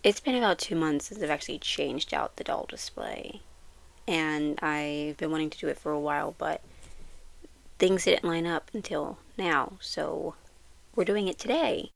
It's been about 2 months since I've actually changed out the doll display, and I've been wanting to do it for a while, but things didn't line up until now, so we're doing it today.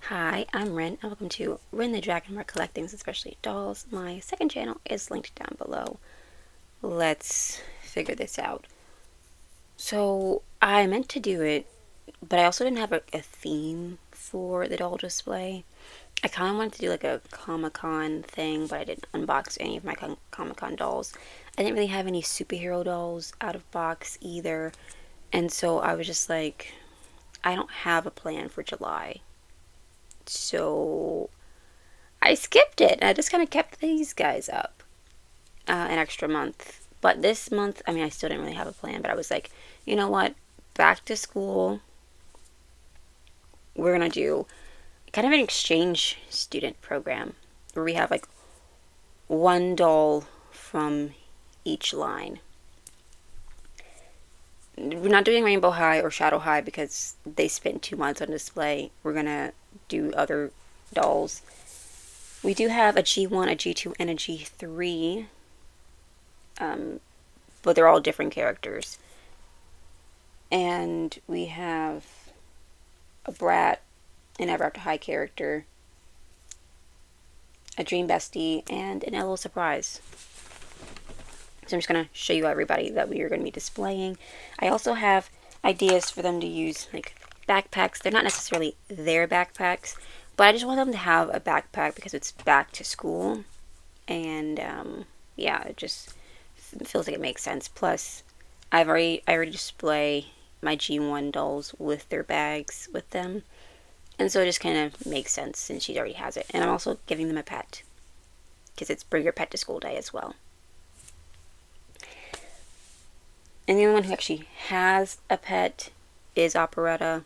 Hi, I'm Ryn, and welcome to Ryn.the.Dragon, where collecting, especially dolls. My second channel is linked down below. Let's figure this out. So, I meant to do it, but I also didn't have a theme for the doll display. I kind of wanted to do like a Comic-Con thing, but I didn't unbox any of my Comic-Con dolls. I didn't really have any superhero dolls out of box either, and so I was just like, I don't have a plan for July. So I skipped it. I just kind of kept these guys up an extra month. But this month, I mean, I still didn't really have a plan, but I was like, you know what? Back to school. We're going to do kind of an exchange student program where we have like one doll from each line. We're not doing Rainbow High or Shadow High because they spent 2 months on display. We're going to do other dolls. We do have a G1, a G2, and a G3, but they're all different characters. And we have a Brat, an Ever After High character, a Dream Bestie, and an LO Surprise. So I'm just going to show you everybody that we are going to be displaying. I also have ideas for them to use, like backpacks. They're not necessarily their backpacks, but I just want them to have a backpack because it's back to school. And yeah, it just feels like it makes sense. Plus, I already display my G1 dolls with their bags with them. And so it just kind of makes sense since she already has it. And I'm also giving them a pet because it's Bring Your Pet to School Day as well. And the only one who actually has a pet is Operetta,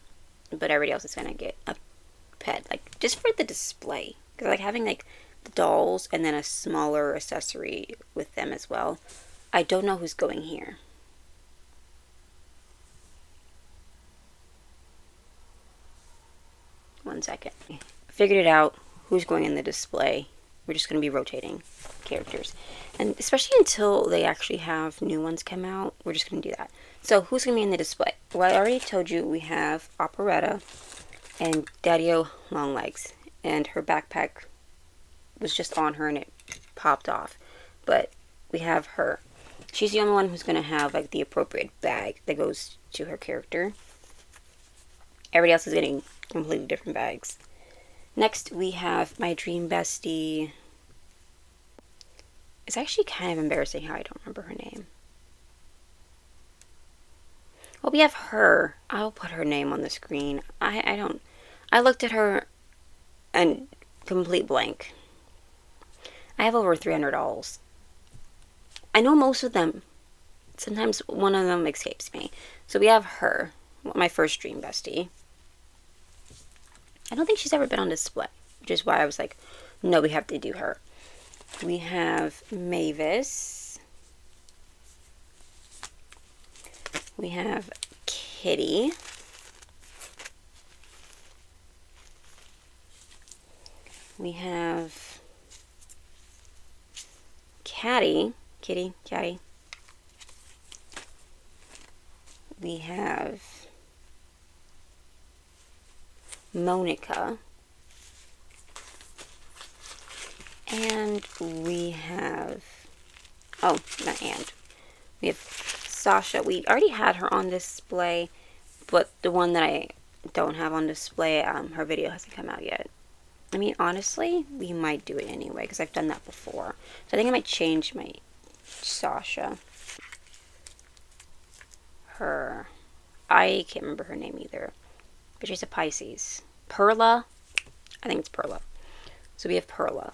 but everybody else is going to get a pet, like, just for the display. Because I like having, like, the dolls and then a smaller accessory with them as well. I don't know who's going here. One second. Figured it out. Who's going in the display. We're just going to be rotating characters. And especially until they actually have new ones come out, we're just going to do that. So who's going to be in the display? Well, I already told you we have Operetta and Daddy-O Longlegs. And her backpack was just on her and it popped off. But we have her. She's the only one who's going to have like the appropriate bag that goes to her character. Everybody else is getting completely different bags. Next, we have my Dream Bestie. It's actually kind of embarrassing how I don't remember her name. Well, we have her. I'll put her name on the screen. I looked at her and complete blank. I have over 300 dolls. I know most of them. Sometimes one of them escapes me. So we have her, my first Dream Bestie. I don't think she's ever been on display, which is why I was like, no, we have to do her. We have Mavis. We have Kitty. We have Caddy. Kitty, Caddy. We have Monica. And we have, oh, not and. We have Sasha. We already had her on display, but the one that I don't have on display, her video hasn't come out yet. I mean, honestly, we might do it anyway, because I've done that before. So I think I might change my Sasha. Her, I can't remember her name either, but she's a Pisces. Perla, I think it's Perla. So we have Perla.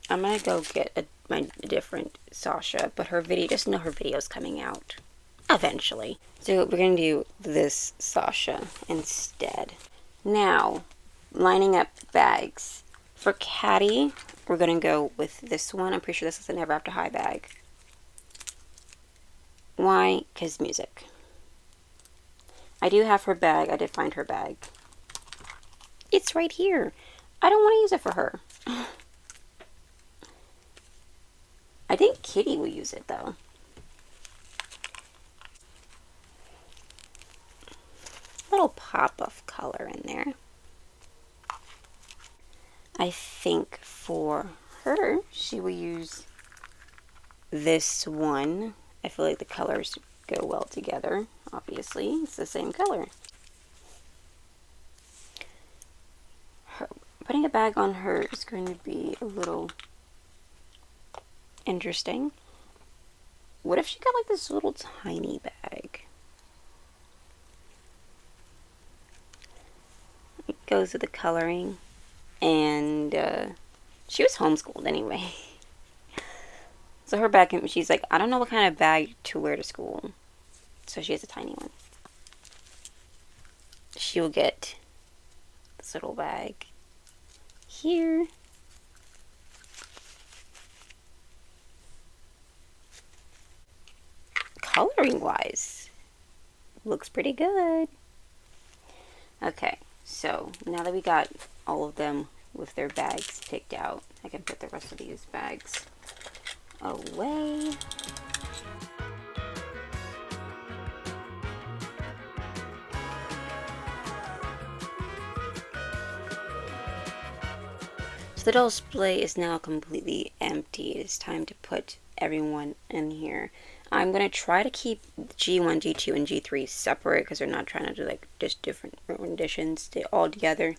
I'm gonna go get my different Sasha, but her video, just know her video's coming out eventually. So we're gonna do this Sasha instead. Now, lining up bags. For Caddy, we're gonna go with this one. I'm pretty sure this is a Never After High bag. Why? Because music. I do have her bag. I did find her bag. It's right here. I don't want to use it for her. I think Kitty will use it though. Little pop of color in there. I think for her, she will use this one. I feel like the colors go well together. Obviously, it's the same color. Putting a bag on her is going to be a little interesting. What if she got like this little tiny bag? It goes with the coloring, and she was homeschooled anyway. So her bag, she's like, I don't know what kind of bag to wear to school. So she has a tiny one. She will get this little bag here. Coloring wise, looks pretty good. Okay, so now that we got all of them with their bags picked out, I can put the rest of these bags away. So the doll display is now completely empty. It is time to put everyone in here. I'm going to try to keep G1, G2, and G3 separate because they're not trying to do like just different renditions. They're all together.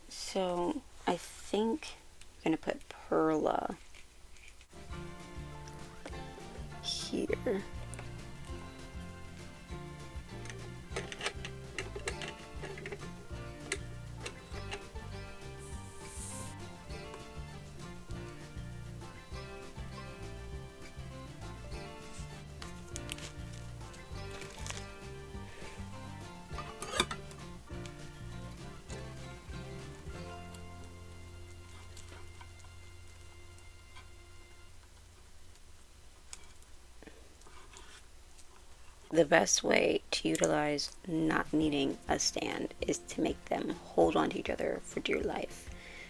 So I think I'm going to put Perla here. The best way to utilize not needing a stand is to make them hold on to each other for dear life.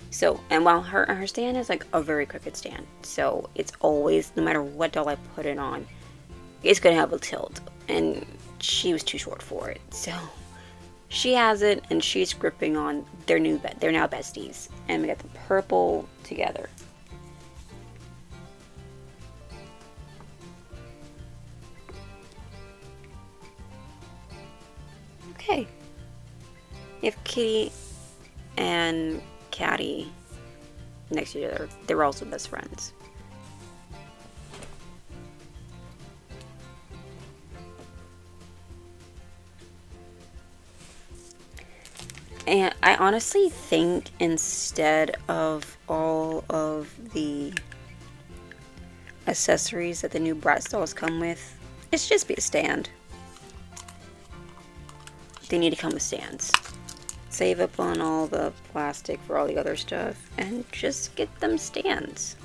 So, and while her stand is like a very crooked stand, so it's always, no matter what doll I put it on, it's gonna have a tilt, and she was too short for it. So she has it, and she's gripping on their new bed. They're now besties, and we got the purple together. Okay. If Kitty and Caddy next to each other, they were also best friends. And I honestly think instead of all of the accessories that the new Bratz dolls come with, it should just be a stand. They need to come with stands. Save up on all the plastic for all the other stuff and just get them stands.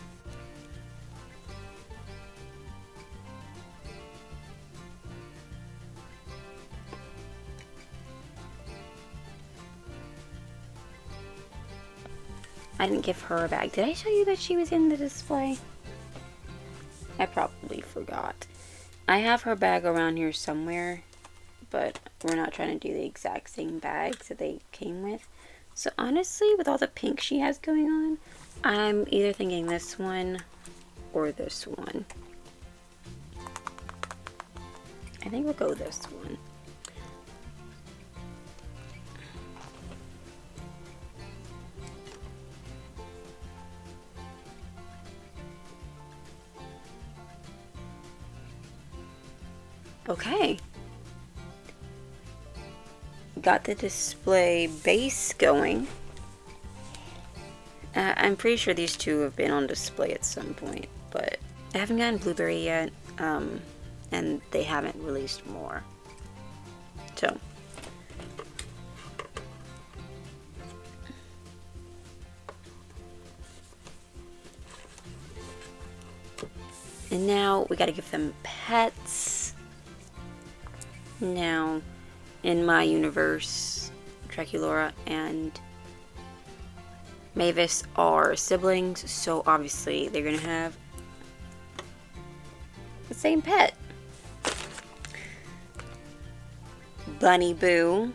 I didn't give her a bag. Did I show you that she was in the display? I probably forgot. I have her bag around here somewhere, but we're not trying to do the exact same bags that they came with. So honestly, with all the pink she has going on, I'm either thinking this one or this one. I think we'll go this one. Okay. got the display base going. I'm pretty sure these two have been on display at some point, but I haven't gotten Blueberry yet, and they haven't released more. So, and now we gotta give them pets. Now, in my universe, Draculaura and Mavis are siblings, so obviously they're gonna have the same pet. Bunny Boo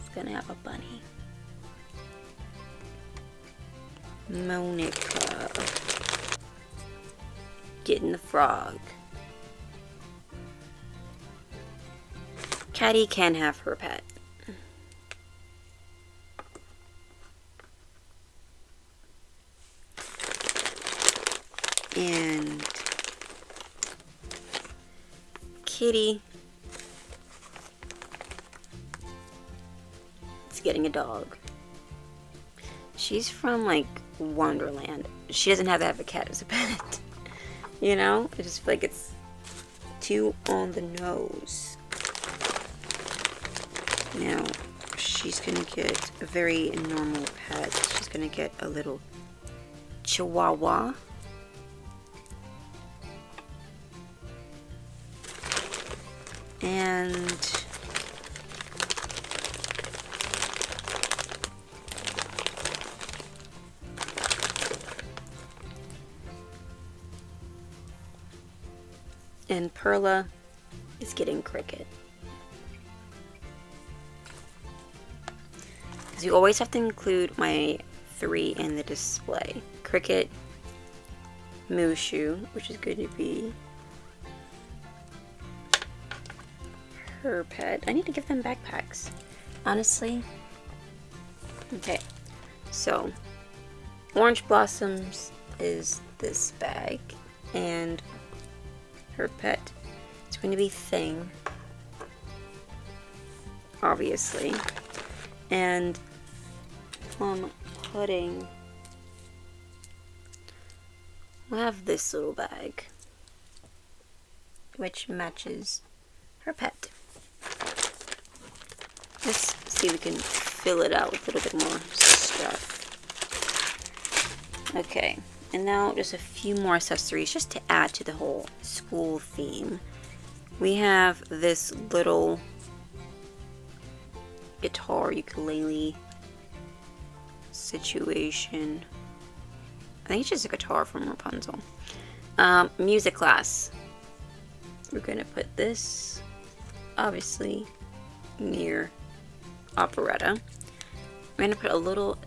is gonna have a bunny. Monica getting the frog. Caddy can have her pet. And Kitty is getting a dog. She's from like Wonderland. She doesn't have to have a cat as a pet. You know? I just feel like it's too on the nose. Now, she's gonna get a very normal pet. She's gonna get a little Chihuahua. And Perla is getting Cricket. Because you always have to include my 3 in the display. Cricket, Mushu, which is going to be her pet. I need to give them backpacks, honestly. Okay, so Orange Blossoms is this bag, and her pet is going to be Thing, obviously. And Plum Pudding we'll have this little bag, which matches her pet. Let's see if we can fill it out with a little bit more stuff. Okay, and now just a few more accessories just to add to the whole school theme. We have this little guitar ukulele situation. I think it's just a guitar from Rapunzel. Music class. We're gonna put this obviously near operetta. We're gonna put a little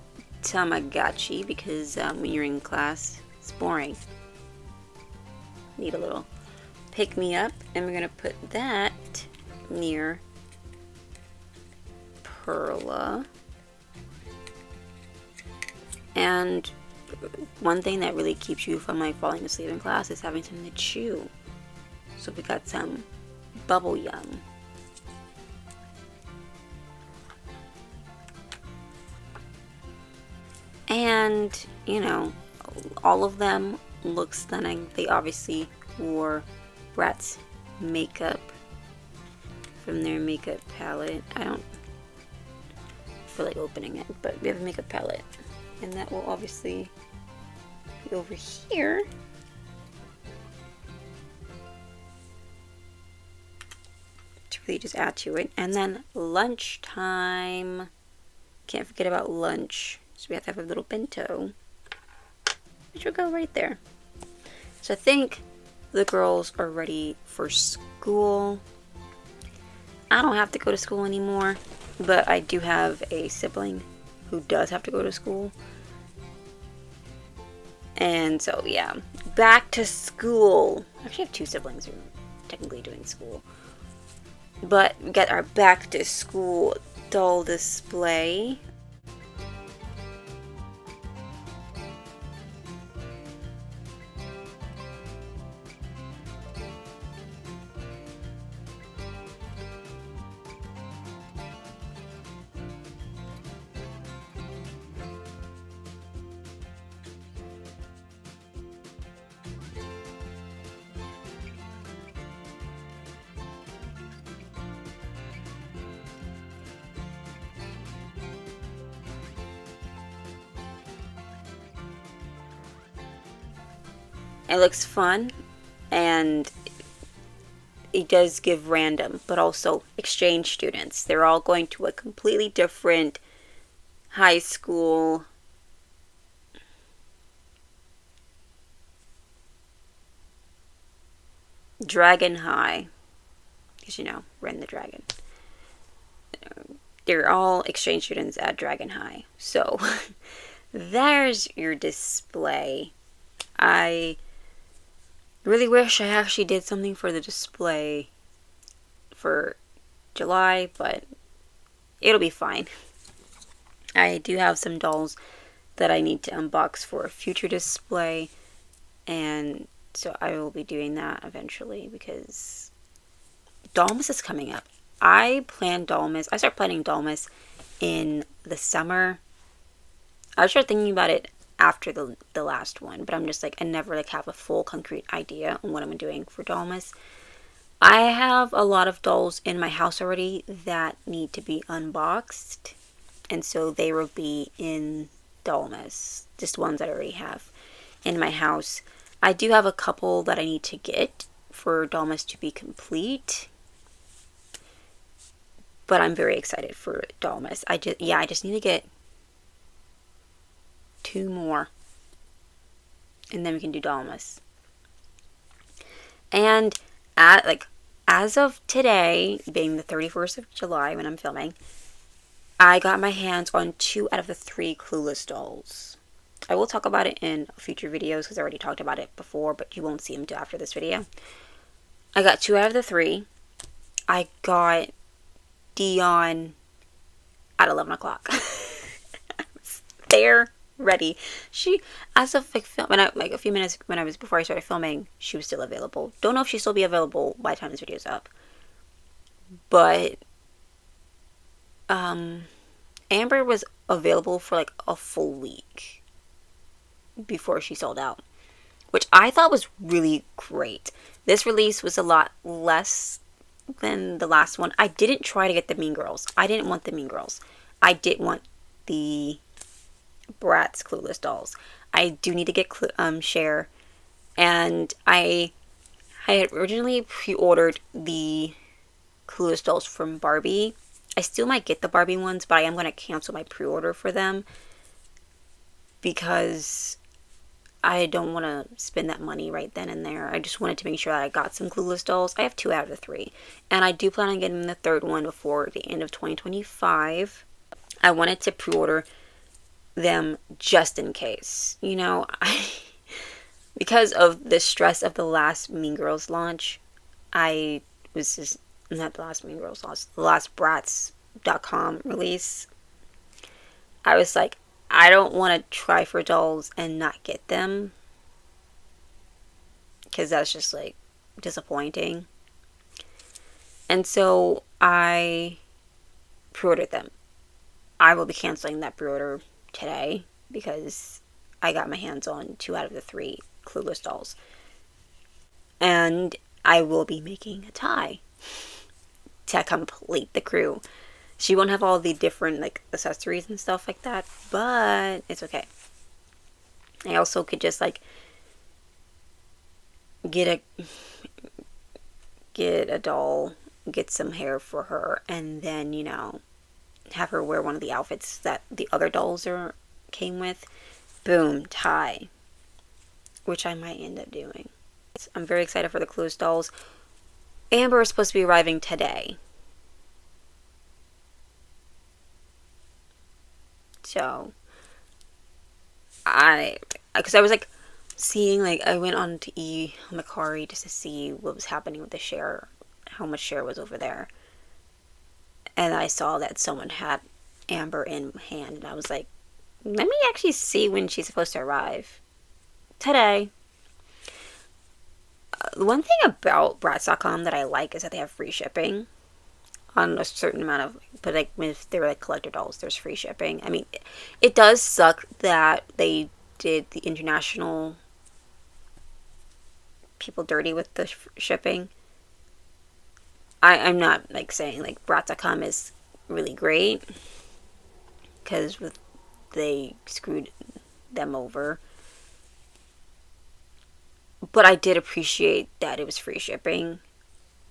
Tamagotchi because when you're in class, it's boring. Need a little pick me up, and we're gonna put that near Perla. And one thing that really keeps you from like falling asleep in class is having something to chew. So we got some bubble yum. And, you know, all of them look stunning. They obviously wore Bratz makeup from their makeup palette. I don't feel like opening it, but we have a makeup palette. And that will obviously be over here. To really just add to it. And then lunchtime. Can't forget about lunch. So we have to have a little bento, which will go right there. So I think the girls are ready for school. I don't have to go to school anymore, but I do have a sibling who does have to go to school. And so, yeah, back to school. I actually have 2 siblings who are technically doing school. But we got our back to school doll display. It looks fun, and it does give random, but also exchange students. They're all going to a completely different high school. Dragon High. Because, you know, Ryn.the.Dragon. They're all exchange students at Dragon High. So, there's your display. I really wish I actually did something for the display for July, but it'll be fine. I do have some dolls that I need to unbox for a future display, and so I will be doing that eventually because Dollmas is coming up. I start planning Dollmas in the summer. I started thinking about it after the last one, but I'm just like, I never like have a full concrete idea on what I'm doing for Dollmas. I have a lot of dolls in my house already that need to be unboxed, and so they will be in Dollmas, just ones that I already have in my house. I do have a couple that I need to get for Dollmas to be complete, but I'm very excited for Dollmas. I just need to get 2 more, and then we can do Dollmas. And as of today, being the 31st of July when I'm filming, I got my hands on 2 out of the 3 Clueless dolls. I will talk about it in future videos because I already talked about it before, but you won't see them until after this video. I got 2 out of the 3. I got Dion at 11 o'clock. There, ready. She, as of a few minutes before I started filming, she was still available. Don't know if she'll still be available by the time this video is up. But Amber was available for like a full week before she sold out, which I thought was really great. This release was a lot less than the last one. I didn't try to get the Mean Girls. I didn't want the Mean Girls. I did want the Bratz Clueless dolls. I do need to get Cher, and I had originally pre-ordered the Clueless dolls from Barbie. I still might get the Barbie ones, but I am going to cancel my pre-order for them because I don't want to spend that money right then and there. I just wanted to make sure that I got some Clueless dolls. I have 2 out of the 3. And I do plan on getting the 3rd one before the end of 2025. I wanted to pre-order them just in case. You know, because of the stress of the last Mean Girls launch, I was just, not the last Mean Girls launch, the last Bratz.com release. I was like, I don't want to try for dolls and not get them, because that's just like disappointing. And so I pre-ordered them. I will be canceling that pre-order today because I got my hands on 2 out of the 3 Clueless dolls. And I will be making a tie to complete the crew. She won't have all the different like accessories and stuff like that, but it's okay. I also could just like get a doll, get some hair for her, and then, you know, have her wear one of the outfits that the other dolls came with. Boom, tie. Which I might end up doing. I'm very excited for the Clueless dolls. Amber is supposed to be arriving today. So, because I was like seeing, like, I went on to Macari just to see what was happening with the Cher, how much Cher was over there. And I saw that someone had Amber in hand, and I was like, let me actually see when she's supposed to arrive. Today. The one thing about Bratz.com that I like is that they have free shipping on a certain amount of, but like if they're like collector dolls, there's free shipping. I mean, it does suck that they did the international people dirty with the shipping. I'm not like saying like Bratz.com is really great, because they screwed them over. But I did appreciate that it was free shipping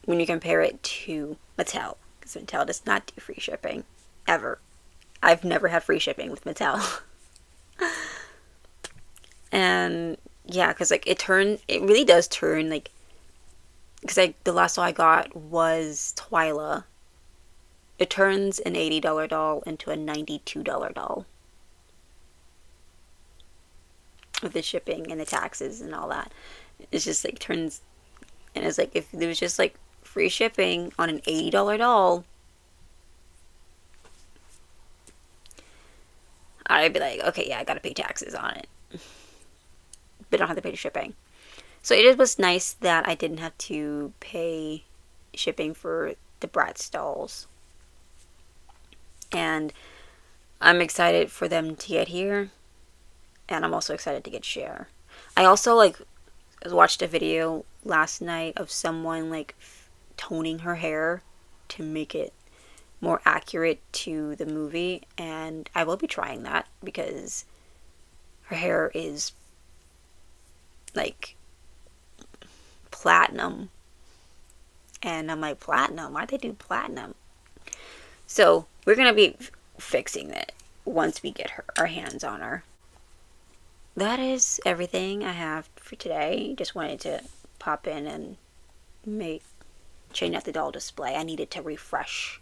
when you compare it to Mattel, because Mattel does not do free shipping ever. I've never had free shipping with Mattel. And yeah, because like it really does turn like, because the last doll I got was Twyla. It turns an $80 doll into a $92 doll with the shipping and the taxes and all that. It's just like turns, and it's like if there was just like free shipping on an $80 doll, I'd be like, okay, yeah, I gotta pay taxes on it, but I don't have to pay shipping. So it was nice that I didn't have to pay shipping for the Bratz dolls. And I'm excited for them to get here. And I'm also excited to get Cher. I also like watched a video last night of someone like toning her hair to make it more accurate to the movie, and I will be trying that because her hair is like platinum, and I'm like, platinum? Why'd they do platinum? So we're gonna be fixing it once we get our hands on her. That is everything I have for today. Just wanted to pop in and change out the doll display. I needed to refresh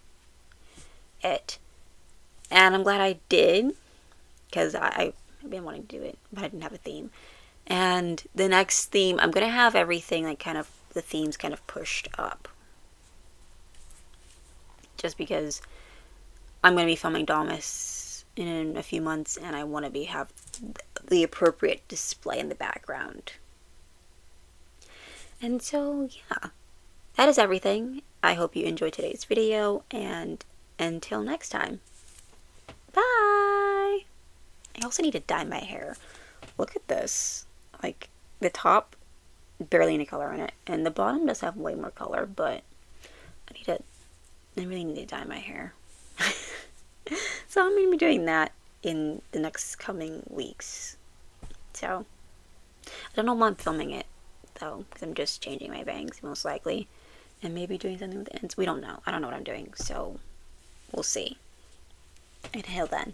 it, and I'm glad I did, because I've been wanting to do it, but I didn't have a theme. And the next theme, I'm gonna have everything like kind of the themes kind of pushed up, just because I'm gonna be filming Domus in a few months, and I want to have the appropriate display in the background. And so yeah, that is everything. I hope you enjoyed today's video, and until next time, bye! I also need to dye my hair. Look at this. Like, the top, barely any color in it, and the bottom does have way more color, but I really need to dye my hair. So I'm going to be doing that in the next coming weeks. So, I don't know when I'm filming it, though, because I'm just changing my bangs, most likely. And maybe doing something with the ends. We don't know. I don't know what I'm doing, so we'll see. Until then.